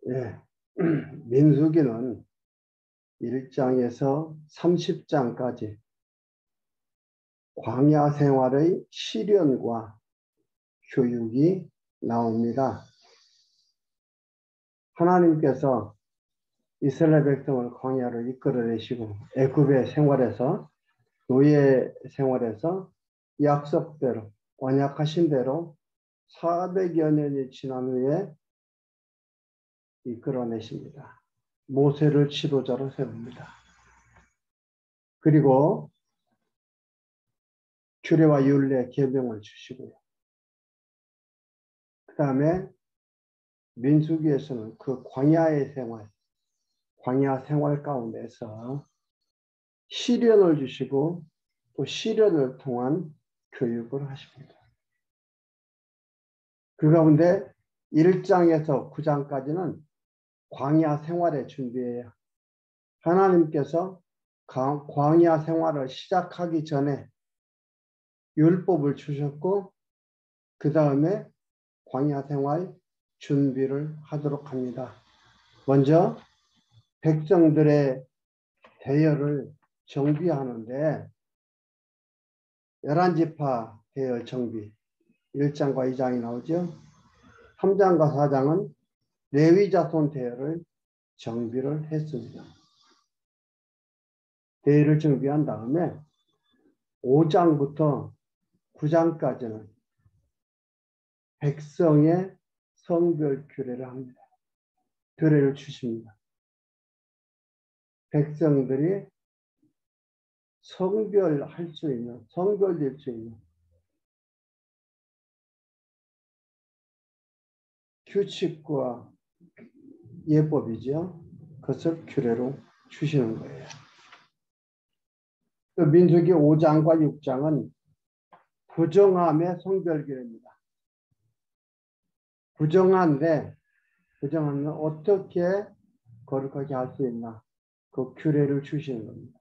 예. 민수기는 1장에서 30장까지 광야 생활의 시련과 교육이 나옵니다. 하나님께서 이스라엘 백성을 광야로 이끌어내시고 애굽의 생활에서 노예 생활에서 약속대로 언약하신 대로 400여 년이 지난 후에 이끌어내십니다. 모세를 지도자로 세웁니다. 그리고 규례와 율례 계명을 주시고요. 그 다음에 민수기에서는 그 광야 생활 가운데서 시련을 주시고 또 시련을 통한 교육을 하십니다. 그 가운데 1장에서 9장까지는 광야 생활의 준비예요. 하나님께서 광야 생활을 시작하기 전에 율법을 주셨고 그 다음에 광야 생활 준비를 하도록 합니다. 먼저 백성들의 대열을 정비하는데 11지파 대열 정비 1장과 2장이 나오죠. 3장과 4장은 레위 자손 대열을 정비를 했습니다. 대열을 정비한 다음에 5장부터 9장까지는 백성의 성별 규례를 합니다. 규례를 주십니다. 백성들이 성별될 수 있는 규칙과 예법이죠. 그것을 규례로 주시는 거예요. 민수기 5장과 6장은 부정함의 성별 규례입니다. 부정한데 부정하면 어떻게 거룩하게 할 수 있나 그 규례를 주시는 겁니다.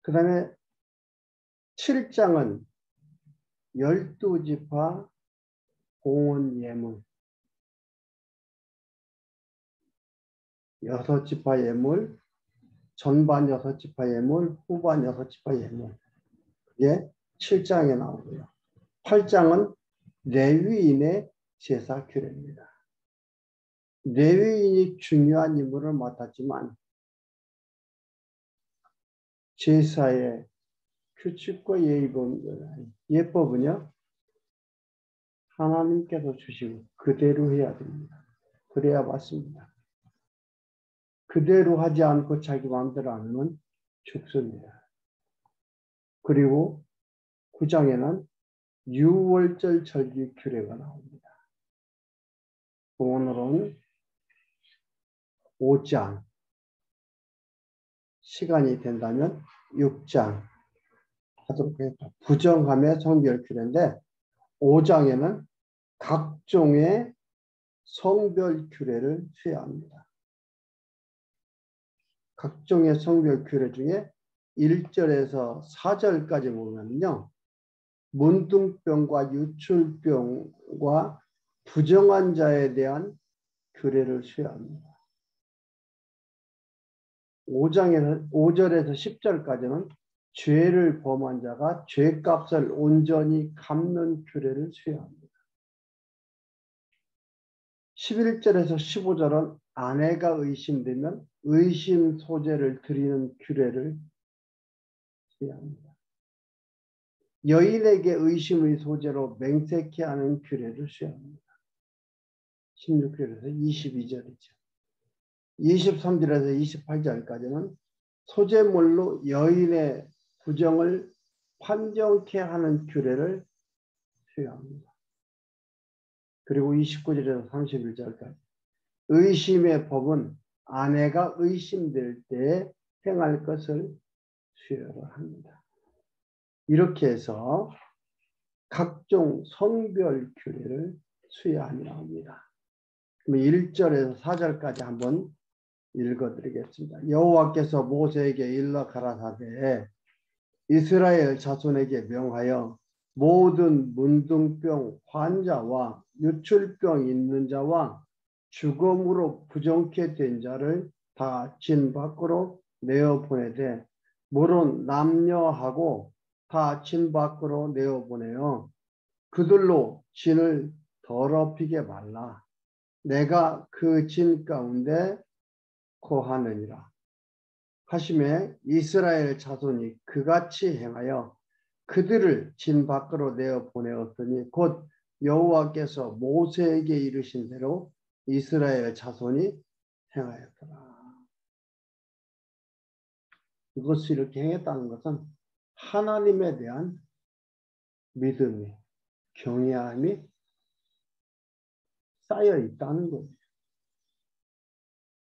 그 다음에 7장은 12지파 공헌 예물 6지파 예물 전반 6지파 예물 후반 6지파 예물 그게 7장에 나오고요. 8장은 레위인의 제사 규례입니다. 레위인이 중요한 임무를 맡았지만 제사의 규칙과 예법은요 하나님께서 주시고 그대로 해야 됩니다. 그래야 맞습니다. 그대로 하지 않고 자기 마음대로 하면 죽습니다. 그리고 9장에는 유월절 절기 규례가 나옵니다. 오늘은 5장, 시간이 된다면 6장 하도록 하겠습니다. 부정함의 성별 규례인데 5장에는 각종의 성별 규례를 수여합니다. 각종의 성별 규례 중에 1절에서 4절까지 보면요. 문둥병과 유출병과 부정한 자에 대한 규례를 수여합니다. 5절에서 10절까지는 죄를 범한 자가 죄값을 온전히 갚는 규례를 수여합니다. 11절에서 15절은 아내가 의심되면 의심 소재를 드리는 규례를 수여합니다. 여인에게 의심의 소재로 맹세케 하는 규례를 수여합니다. 16절에서 22절이죠. 23절에서 28절까지는 소재물로 여인의 부정을 판정케 하는 규례를 수여합니다. 그리고 29절에서 31절까지 의심의 법은 아내가 의심될 때 행할 것을 수여를 합니다. 이렇게 해서 각종 성별 규례를 수여하며 합니다. 그럼 1절에서 4절까지 한번 읽어드리겠습니다. 여호와께서 모세에게 일러 가라사대 이스라엘 자손에게 명하여 모든 문둥병 환자와 유출병 있는 자와 죽음으로 부정케 된 자를 다 진 밖으로 내어보내되 물은 남녀하고 다 진 밖으로 내어보내어 그들로 진을 더럽히게 말라. 내가 그 진 가운데 거하느니라 하심에 이스라엘 자손이 그같이 행하여 그들을 진 밖으로 내어 보내었더니 곧 여호와께서 모세에게 이르신 대로 이스라엘 자손이 행하였더라. 이것을 이렇게 행했다는 것은 하나님에 대한 믿음이, 경외함이 쌓여 있다는 거예요.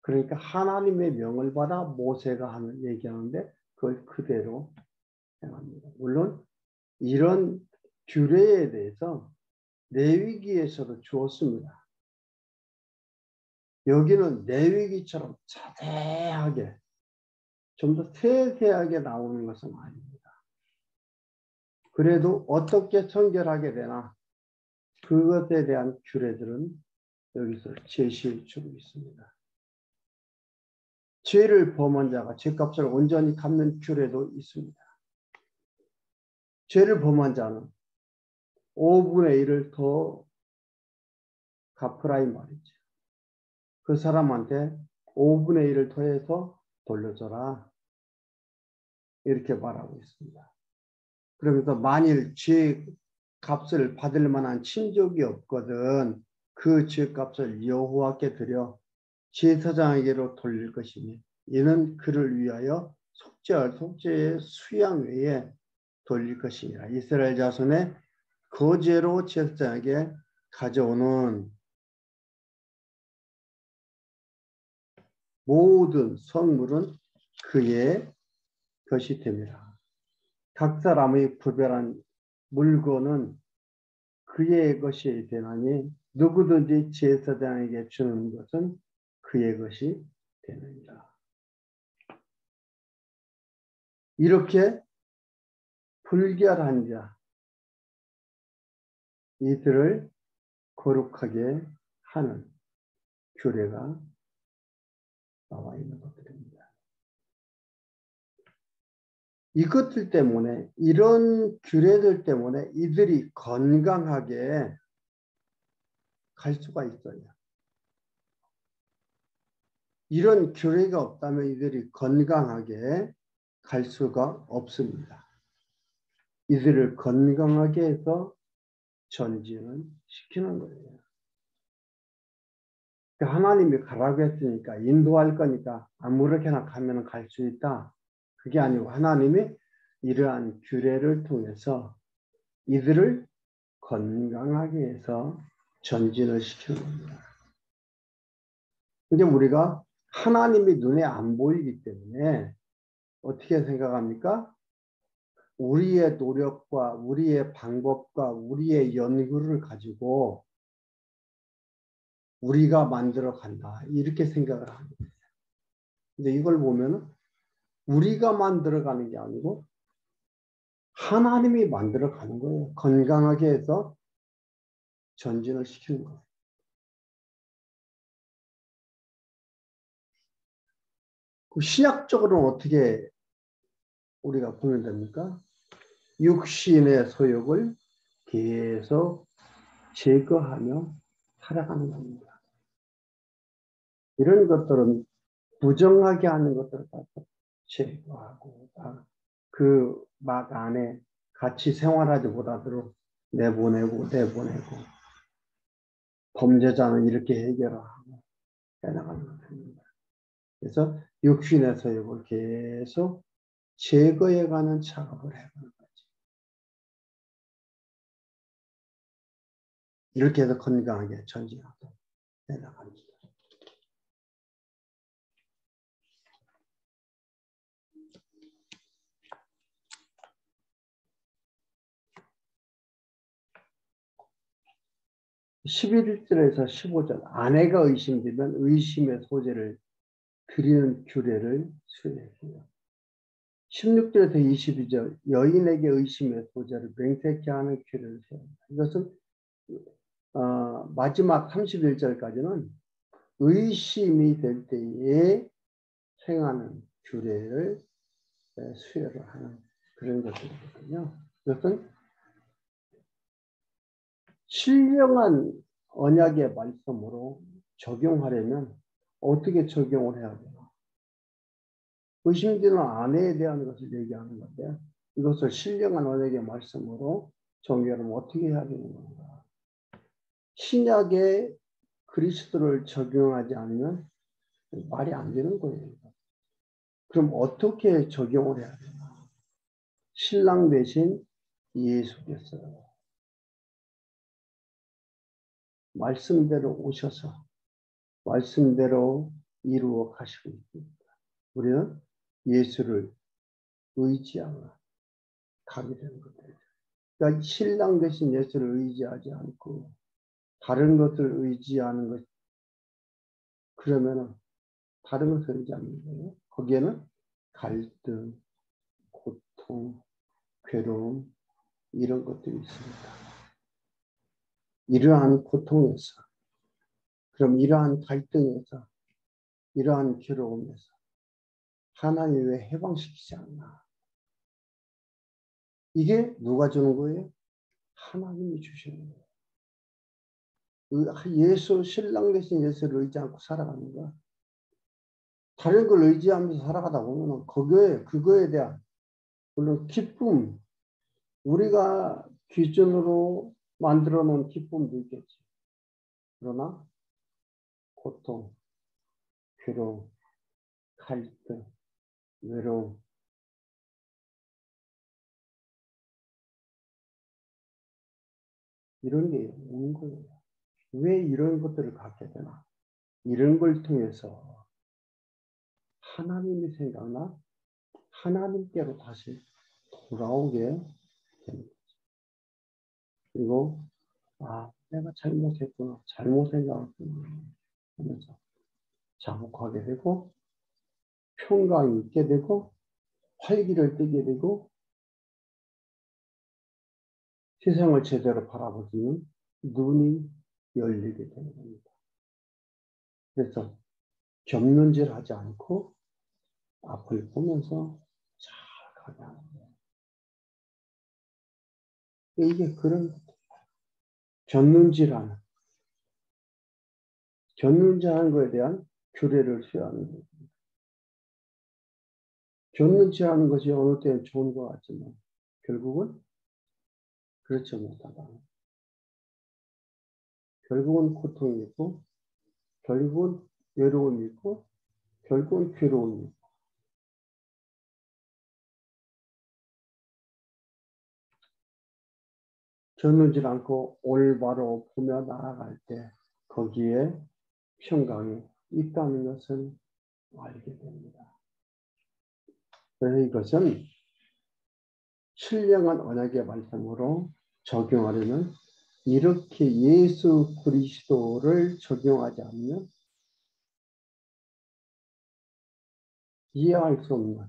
그러니까 하나님의 명을 받아 모세가 얘기하는데 그걸 그대로 행합니다. 물론 이런 규례에 대해서 레위기에서도 주었습니다. 여기는 레위기처럼 자세하게 좀 더 세세하게 나오는 것은 아닙니다. 그래도 어떻게 선결하게 되나 그것에 대한 규례들은 여기서 제시해 주고 있습니다. 죄를 범한 자가 죄값을 온전히 갚는 규례도 있습니다. 죄를 범한 자는 5분의 1을 더 갚으라 이 말이죠. 그 사람한테 5분의 1을 더해서 돌려줘라. 이렇게 말하고 있습니다. 그러면서 만일 죄 값을 받을 만한 친족이 없거든 그 죄 값을 여호와께 드려 제사장에게로 돌릴 것이니 이는 그를 위하여 속죄할 속죄의 수양 외에 돌릴 것이니라. 이스라엘 자손의 거제로 제사장에게 가져오는 모든 성물은 그의 것이 됩니다. 각 사람의 구별한 물건은 그의 것이 되나니 누구든지 제사장에게 주는 것은 그의 것이 되느니라. 이렇게 불결한 자 이들을 거룩하게 하는 규례가 나와 있는 것들입니다. 이것들 때문에 이런 규례들 때문에 이들이 건강하게 갈 수가 있어요. 이런 규례가 없다면 이들이 건강하게 갈 수가 없습니다. 이들을 건강하게 해서 전진을 시키는 거예요. 하나님이 가라고 했으니까 인도할 거니까 아무렇게나 가면 갈 수 있다. 그게 아니고 하나님이 이러한 규례를 통해서 이들을 건강하게 해서 전진을 시키는 겁니다. 근데 우리가 하나님이 눈에 안 보이기 때문에 어떻게 생각합니까? 우리의 노력과 우리의 방법과 우리의 연구를 가지고 우리가 만들어 간다. 이렇게 생각을 합니다. 근데 이걸 보면 우리가 만들어 가는 게 아니고 하나님이 만들어 가는 거예요. 건강하게 해서 전진을 시키는 거예요. 신약적으로는 어떻게 우리가 보면 됩니까? 육신의 소욕을 계속 제거하며 살아가는 겁니다. 이런 것들은 부정하게 하는 것들을 다 제거하고 그 막 안에 같이 생활하지보다도 내보내고 범죄자는 이렇게 해결하고 해나가는 것입니다. 그래서 육신의 소욕을 계속 제거해가는 작업을 해가는 거지. 이렇게 해서 건강하게 전진하고 해나갑니다. (11절에서 15절) 아내가 의심되면 의심의 소재를 드리는 규례를 수행해요. 16절에서 22절 여인에게 의심의 소재를 명백히 하는 규례를 세운다. 이것은 마지막 31절까지는 의심이 될 때에 행하는 규례를 수혈을 하는 그런 것들이거든요. 이것은 신령한 언약의 말씀으로 적용하려면 어떻게 적용을 해야 되나? 의심되는 아내에 대한 것을 얘기하는 건데 이것을 신령한 언약의 말씀으로 적용하려면 어떻게 해야 되는 건가? 신약의 그리스도를 적용하지 않으면 말이 안 되는 거예요. 그럼 어떻게 적용을 해야 되나? 신랑 대신 예수께서 말씀대로 오셔서 말씀대로 이루어 가시고 있습니다. 우리는 예수를 의지하며 가게 되는 것들. 그러니까 신랑 대신 예수를 의지하지 않고 다른 것을 의지하는 것, 그러면은 다른 것을 의지하는 거예요. 거기에는 갈등, 고통, 괴로움 이런 것들이 있습니다. 이러한 고통에서, 그럼 이러한 갈등에서, 이러한 괴로움에서 하나님이 왜 해방시키지 않나? 이게 누가 주는 거예요? 하나님이 주시는 거예요. 예수, 신랑 대신 예수를 의지 않고 살아가는 거야. 다른 걸 의지하면서 살아가다 보면 그거에 대한, 물론 기쁨, 우리가 기준으로 만들어 놓은 기쁨도 있겠지. 그러나 고통, 괴로움, 갈등, 외로움, 이런 게 있는 거예요. 왜 이런 것들을 갖게 되나? 이런 걸 통해서 하나님이 생각나 하나님께로 다시 돌아오게 되는 거죠. 그리고 내가 잘못했구나, 잘못 생각했구나 하면서 자복하게 되고 평강이 있게 되고 활기를 띠게 되고 세상을 제대로 바라볼 수 있는 눈이 열리게 되는 겁니다. 그래서 겹눈질하지 않고 앞을 보면서 잘 가게 하는 거예요. 이게 그런 겹눈질하는 거에 대한 규례를 수여하는 거예요. 겹눈질하는 것이 어느 때는 좋은 것 같지만 결국은 그렇지 못하다. 결국은 고통이 있고 결국은 외로움이 있고 결국은 괴로움이 있고 겹눈질 않고 올바로 보며 나아갈 때 거기에 평강이 있다는 것을 알게 됩니다. 그래서 이것은 신령한 언약의 말씀으로 적용하려면 이렇게 예수 그리스도를 적용하지 않으면 이해할 수 없는,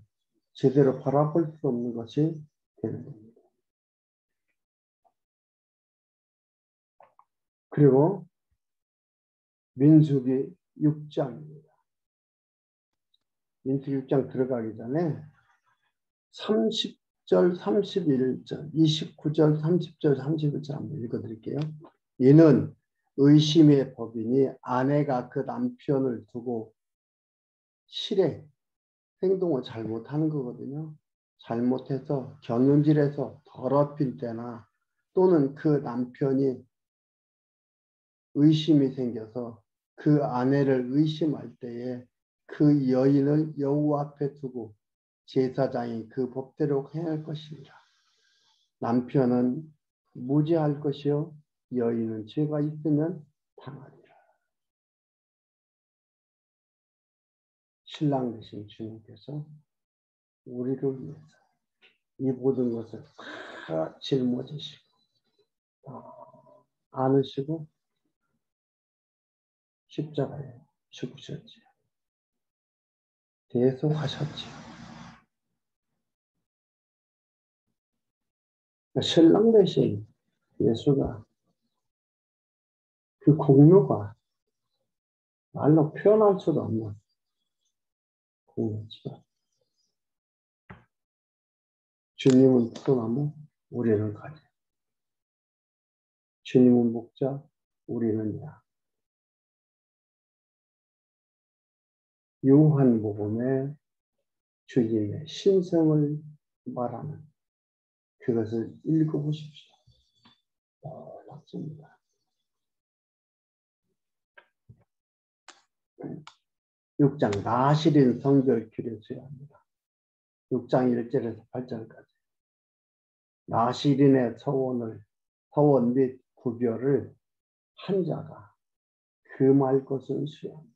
제대로 바라볼 수 없는 것이 되는 겁니다. 그리고 민수기 6장입니다. 민수기 6장 들어가기 전에 30절, 31절, 29절, 30절, 31절 한번 읽어드릴게요. 이는 의심의 법이니 아내가 그 남편을 두고 실에 행동을 잘못하는 거거든요. 잘못해서 경륜질해서 더럽힐 때나 또는 그 남편이 의심이 생겨서 그 아내를 의심할 때에 그 여인을 여호와 앞에 두고 제사장이 그 법대로 행할 것이니라. 남편은 무죄할 것이요 여인은 죄가 있으면 당하리라. 신랑 되신 주님께서 우리를 위해서 이 모든 것을 다 짊어지시고 안으시고 십자가에 죽으셨지요. 대속하셨지요. 신랑 대신 예수가 그 공로가 말로 표현할 수도 없는 공로죠. 주님은 포도나무, 우리는 가지. 주님은 목자, 우리는 양. 요한복음에 주님의 신성을 말하는 그것을 읽어보십시오. 놀랍습니다. 6장 나시린 성결 규례서야 합니다. 6장 1절에서 8절까지 나시린의 서원 및 구별을 한 자가 금할 것을 수여합니다.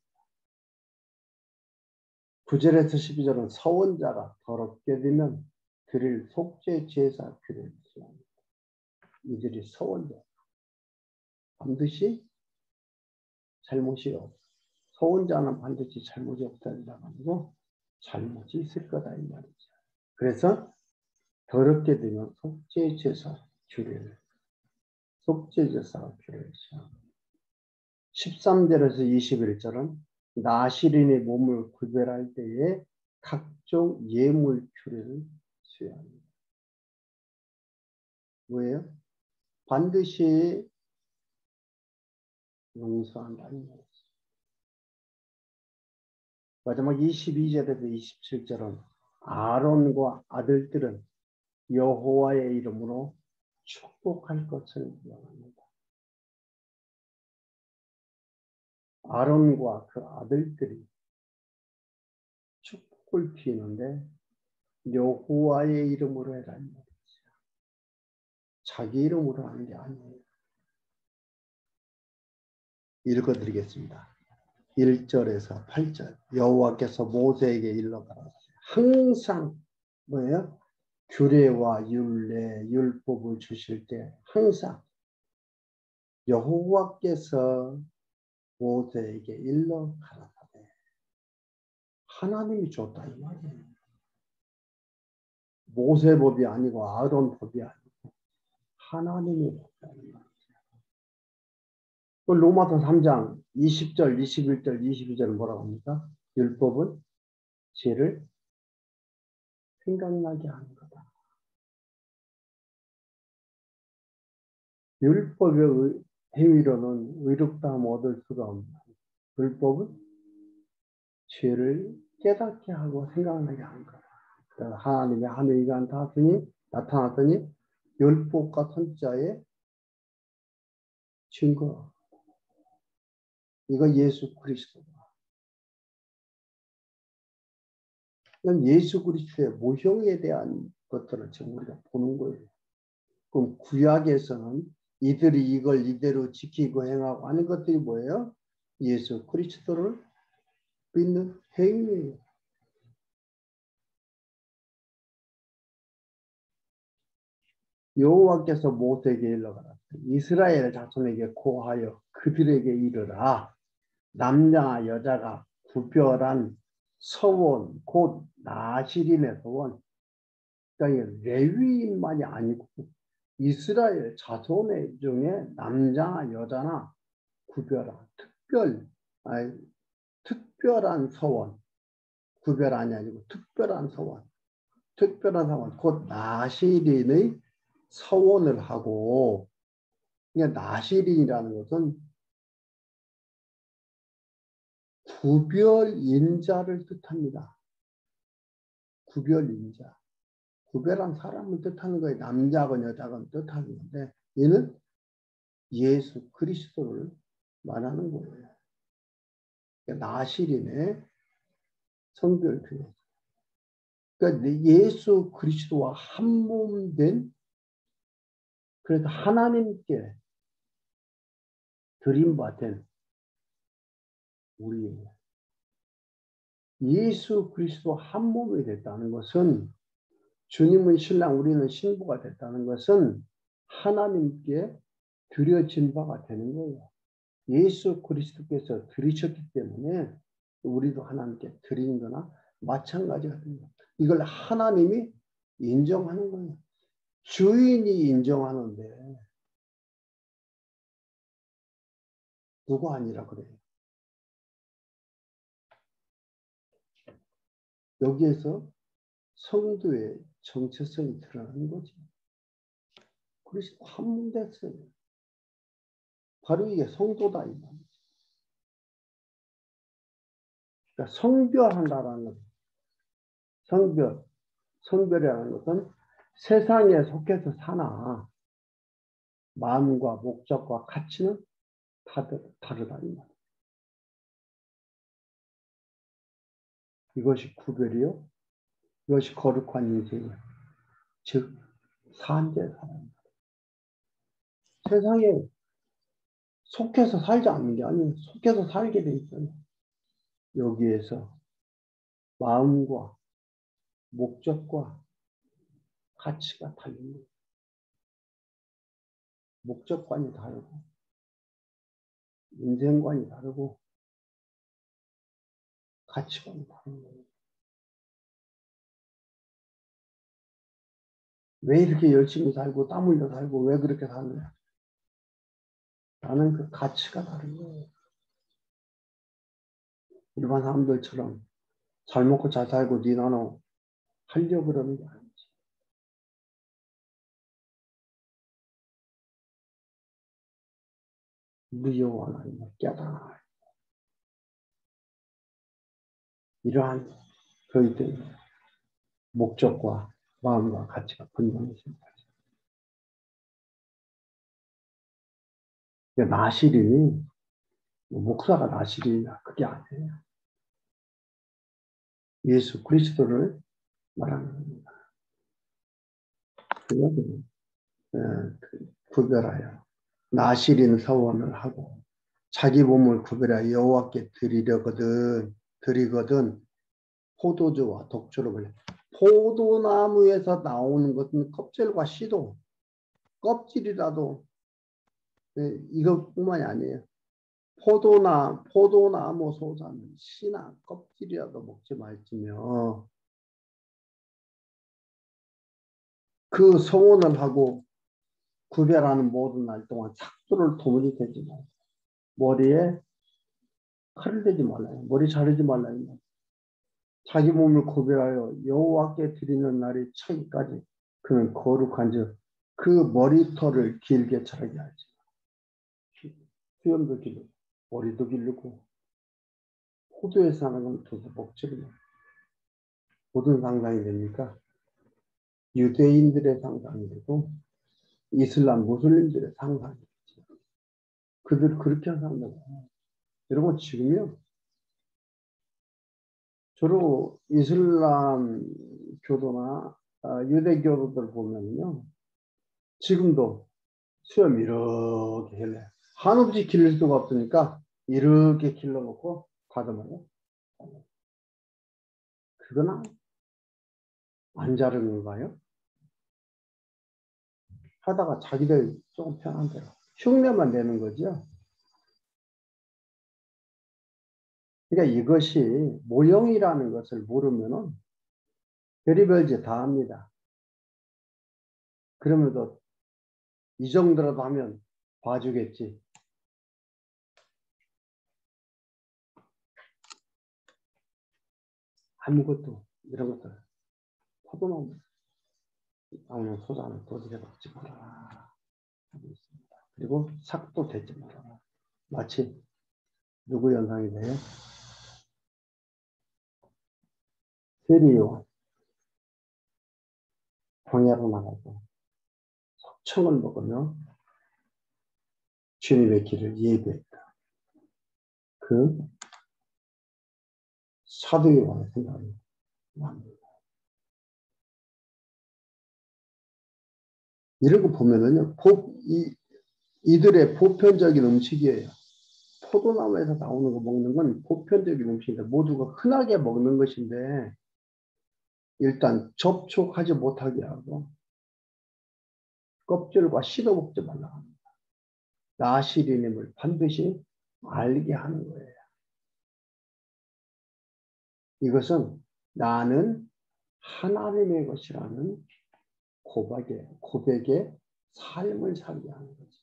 9절에서 12절은 서원자가 더럽게 되면 그를 속죄 제사 규례를 수여합니다. 이들이 서원자 반드시 잘못이 없어. 서원자는 반드시 잘못이 없다는 아니고 잘못이 있을 거다 이 말이죠. 그래서 더럽게 되면 속죄 제사 규례를 수여합니다. 13절에서 21절은 나시린의 몸을 구별할 때에 각종 예물 규례를 수여합니다. 뭐예요? 반드시 용서한다는 거죠. 마지막 22절에서 27절은 아론과 아들들은 여호와의 이름으로 축복할 것을 명합니다. 아론과 그 아들들이 축복을 피우는데 여호와의 이름으로 해라는 거죠. 자기 이름으로 하는 게 아니에요. 읽어드리겠습니다. 1절에서 8절 여호와께서 모세에게 일러가라사대 항상 뭐예요? 규례와 율례, 율법을 주실 때 항상 여호와께서 모세에게 일러가라사대 하나님이 줬다 이 말이에요. 모세 법이 아니고 아론 법이 아니고 하나님이 줬다 이 말이에요. 로마서 3장 20절, 21절, 22절은 뭐라고 합니까? 율법은 죄를 생각나게 하는 거다. 율법의 행위로는 의롭다함 얻을 수가 없다. 율법은 죄를 깨닫게 하고 생각나게 하는 거다. 그래서 하나님의 하늘이가 나타났더니 율법과 선자의 증거. 이거 예수 그리스도다. 이건 예수 그리스도의 모형에 대한 것들을 지금 우리가 보는 거예요. 그럼 구약에서는 이들이 이걸 이대로 지키고 행하고 하는 것들이 뭐예요? 예수 그리스도를 믿는 행위예요. 여호와께서 모세에게 일러가라. 이스라엘 자손에게 고하여 그들에게 이르라. 남자와 여자가 구별한 서원, 곧 나시린의 서원. 그러니까 레위인만이 아니고 이스라엘 자손의 중에 남자나 여자나 구별한 특별한 서원, 구별한이 아니고 특별한 서원, 곧 나시린의 서원을 하고, 그러니까 나시린이라는 것은 구별인자를 뜻합니다. 구별인자. 구별한 사람을 뜻하는 거예요. 남자건 여자건 뜻하는 건데, 얘는 예수 그리스도를 말하는 거예요. 나시린의 성별교회. 그러니까 예수 그리스도와 한 몸 된, 그래서 하나님께 드림받은 우리예요. 예수 그리스도 한 몸이 됐다는 것은, 주님은 신랑 우리는 신부가 됐다는 것은 하나님께 드려진 바가 되는 거예요. 예수 그리스도께서 드리셨기 때문에 우리도 하나님께 드리는 거나 마찬가지가 됩니다. 이걸 하나님이 인정하는 거예요. 주인이 인정하는데 누가 아니라 그래요. 여기에서 성도의 정체성이 드러나는 거죠. 그래서 환문됐어요. 바로 이게 성도다 이 말이죠. 그러니까 성별한다라는 것, 성별이라는 것은 세상에 속해서 사나 마음과 목적과 가치는 다르다 이 말이에요. 이것이 구별이요. 이것이 거룩한 인생이요. 즉 산재 사람. 세상에 속해서 살지 않는 게 아니에요. 속해서 살게 돼 있어요. 여기에서 마음과 목적과 가치가 달린 거예요. 목적관이 다르고 인생관이 다르고 가치관이 다른 거예요. 왜 이렇게 열심히 살고 땀 흘려 살고 왜 그렇게 사느냐? 나는 그 가치가 다른 거예요. 일반 사람들처럼 잘 먹고 잘 살고 네 나눠 하려고 그러는 게 아니지. 우리 여호와 하나님을 깨달아. 이러한 저희들의 목적과 마음과 가치가 분명해집니다. 나시린이 목사가 나시린이야 그게 아니에요. 예수 그리스도를 말하는 겁니다. 그것은 구별하여 나시린 서원을 하고 자기 몸을 구별하여 여호와께 드리거든 포도주와 독주를 벌려. 포도나무에서 나오는 것은 껍질과 씨도 껍질이라도 이것뿐만이 아니에요. 포도나무 소자는 씨나 껍질이라도 먹지 말지며 그 서원을 하고 구별하는 모든 날 동안 삭도를 도무지 대지 말고 머리에 칼을 대지 말라요. 머리 자르지 말라요. 자기 몸을 구별하여 여호와께 드리는 날이 차기까지 그는 거룩한즉 그 머리털을 길게 자라게 하지. 수염도 길고 머리도 길고 포도에서 하는 건 도대체 먹지를 모든 상상이 됩니까? 유대인들의 상상이 되고 이슬람 무슬림들의 상상이 되죠. 그들 그렇게 산다고. 여러분 지금요. 주로 이슬람 교도나 유대교도들 보면요. 지금도 수염 이렇게 길러요. 한없이 길릴 수가 없으니까 이렇게 길러놓고 가다마요. 그거나 안 자르는 건가요? 하다가 자기들 조금 편한 대로 흉내만 내는 거죠. 그러니까 이것이 모형이라는 것을 모르면은 별의별 짓 다 합니다. 그러면서 이 정도라도 하면 봐주겠지. 아무것도 이런 것들 포도나무 아니면 소자는 도둑에 먹지 마라. 그리고 삭도 대지 마라. 마치 누구 연상이 돼요? 세리요. 광야로 나가서 석청을 먹으며 주님의 길을 예배했다. 그 사도 요한의 생각이 납니다. 이런 거 보면은요, 이들의 보편적인 음식이에요. 포도나무에서 나오는 거 먹는 건 보편적인 음식인데 모두가 흔하게 먹는 것인데 일단 접촉하지 못하게 하고 껍질과 씻어 먹지 말라고 합니다. 나시리님을 반드시 알게 하는 거예요. 이것은 나는 하나님의 것이라는 고백의 삶을 살게 하는 거지.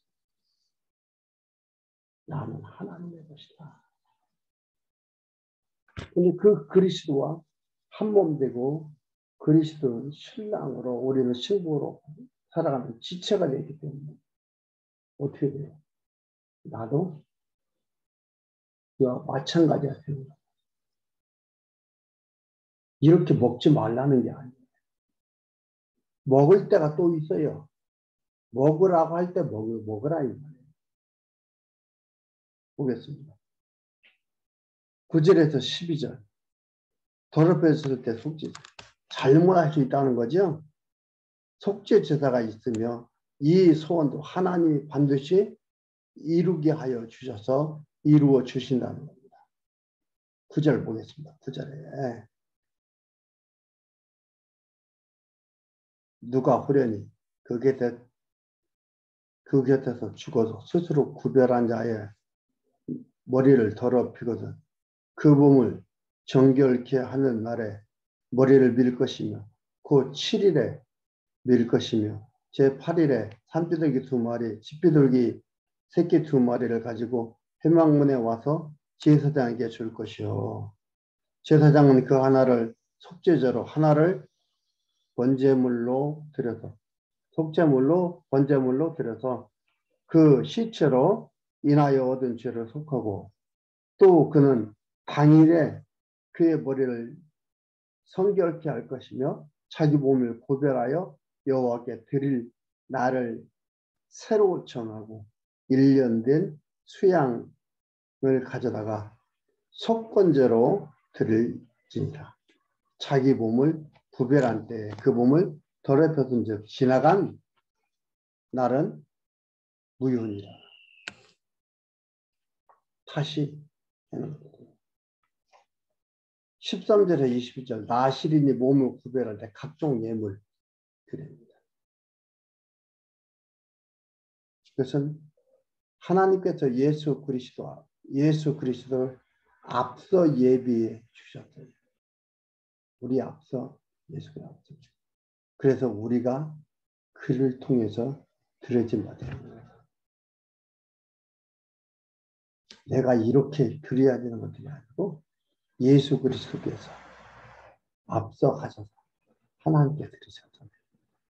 나는 하나님의 것이다. 근데 그 그리스도와 한 몸 되고 그리스도 신랑으로 우리는 신부로 살아가는 지체가 되기 때문에 어떻게 돼요? 나도 그와 마찬가지가 됩니다. 이렇게 먹지 말라는 게 아니에요. 먹을 때가 또 있어요. 먹으라고 할 때 먹으라 이 말이에요. 보겠습니다. 9절에서 12절. 더럽혔을 때 속죄. 잘못할 수 있다는 거죠. 속죄 제사가 있으며 이 소원도 하나님이 반드시 이루게 하여 주셔서 이루어 주신다는 겁니다. 9절 보겠습니다. 9절에 누가 후련히 그 곁에서 죽어서 스스로 구별한 자의 머리를 더럽히거든 그 몸을 정결케 하는 날에 머리를 밀 것이며 그 7일에 밀 것이며 제8일에 산비둘기 2마리 집비둘기 새끼 2마리를 가지고 회막문에 와서 제사장에게 줄 것이요 제사장은 그 하나를 속죄제로 하나를 번제물로 드려서 번제물로 드려서 그 시체로 인하여 얻은 죄를 속하고 또 그는 당일에 그의 머리를 성결케 할 것이며 자기 몸을 구별하여 여호와께 드릴 날을 새로 정하고 1년 된 수양을 가져다가 속건제로 드릴지니라. 자기 몸을 구별한 때에 그 몸을 더럽혀둔 즉 지나간 날은 무효니라. 다시 13절에 22절 나시린이 몸을 구별할 때 각종 예물 드립니다. 그것은 하나님께서 예수 그리스도를 앞서 예비해 주셨어요. 우리 앞서 예수를 앞서 주셨어요. 그래서 우리가 그를 통해서 드려진 바 되는 거예요. 내가 이렇게 드려야 되는 것들이 아니고 예수 그리스도께서 앞서 가셔서 하나님께 드리셨잖아요.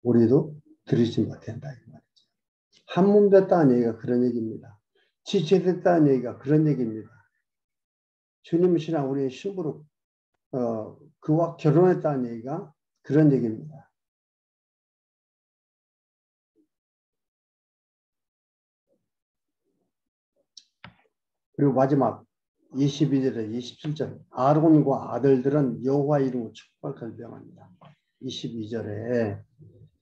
우리도 드리신 바 된다 이 말이죠. 한 몸 됐다는 얘기가 그런 얘기입니다. 지체됐다는 얘기가 그런 얘기입니다. 주님 신앙 우리의 신부로 그와 결혼했다는 얘기가 그런 얘기입니다. 그리고 마지막 22절에 27절 아론과 아들들은 여호와 이름으로 축복을 명합니다. 22절에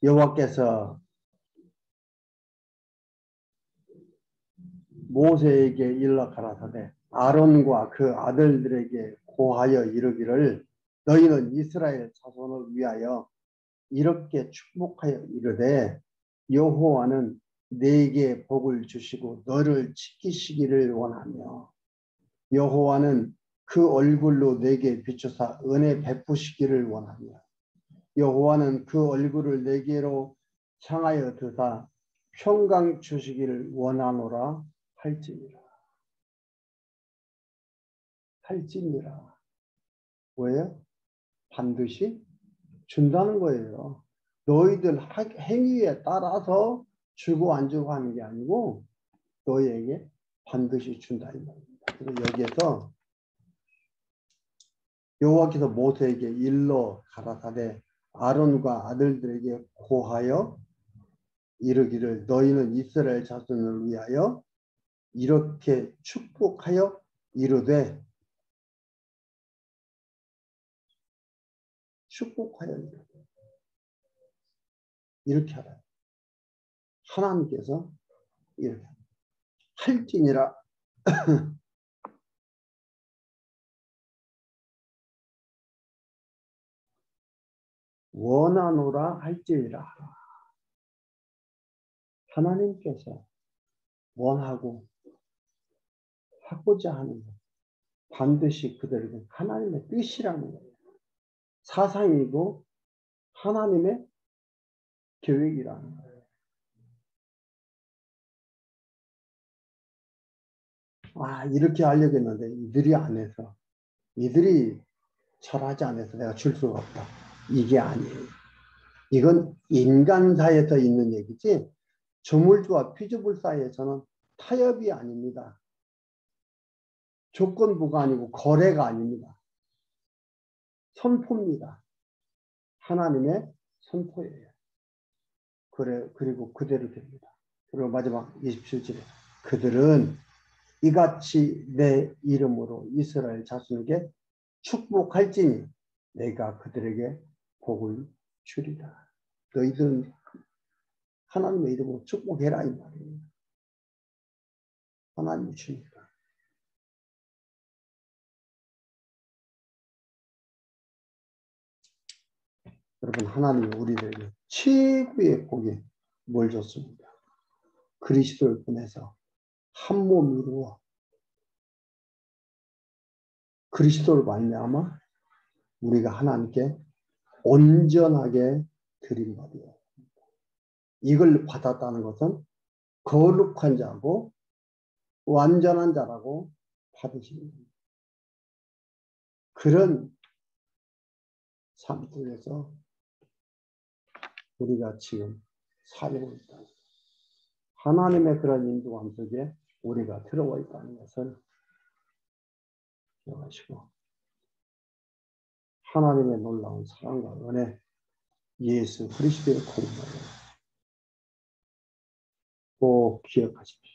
여호와께서 모세에게 일러 가라사대 아론과 그 아들들에게 고하여 이르기를 너희는 이스라엘 자손을 위하여 이렇게 축복하여 이르되 여호와는 네게 복을 주시고 너를 지키시기를 원하며 여호와는 그 얼굴로 네게 비추사 은혜 베푸시기를 원하며 여호와는 그 얼굴을 네게로 향하여 드사 평강 주시기를 원하노라 할지니라. 왜요? 반드시 준다는 거예요. 너희들 행위에 따라서 주고 안 주고 하는 게 아니고 너희에게 반드시 준다 이 말입니다. 그래서 여기에서 여호와께서 모세에게 일러 가라사대 아론과 아들들에게 고하여 이르기를 너희는 이스라엘 자손을 위하여 이렇게 축복하여 이르되 이렇게 하라. 하나님께서 이렇게 할지니라. 원하노라 할지니라. 하나님께서 원하고 하고자 하는 것 반드시 그들에게 하나님의 뜻이라는 거예요. 사상이고 하나님의 계획이라는 거예요. 이렇게 하려고 했는데 이들이 안 해서, 이들이 철하지 않아서 내가 줄 수가 없다. 이게 아니에요. 이건 인간사에서 있는 얘기지 저물주와 피조물 사이에서는 타협이 아닙니다. 조건부가 아니고 거래가 아닙니다. 선포입니다. 하나님의 선포예요. 그리고 그대로 됩니다. 그리고 마지막 27절에 그들은 이같이 내 이름으로 이스라엘 자손에게 축복할지니 내가 그들에게 복을 주리라. 너희들은 하나님의 이름으로 축복해라 이 말이에요. 하나님이 주니까. 여러분 하나님이 우리들에게 최고의 복이 뭘 줬습니까? 그리스도를 보내서 한 몸 이루어 그리스도를 말미암아 우리가 하나님께 온전하게 드린 법이에요. 이걸 받았다는 것은 거룩한 자고 완전한 자라고 받으시는 겁니다. 그런 삶 속에서 우리가 지금 살고 있다. 하나님의 그런 인도함 속에 우리가 들어와 있다는 것을 기억하시고 하나님의 놀라운 사랑과 은혜 예수 그리스도의 공로를 꼭 기억하십시오.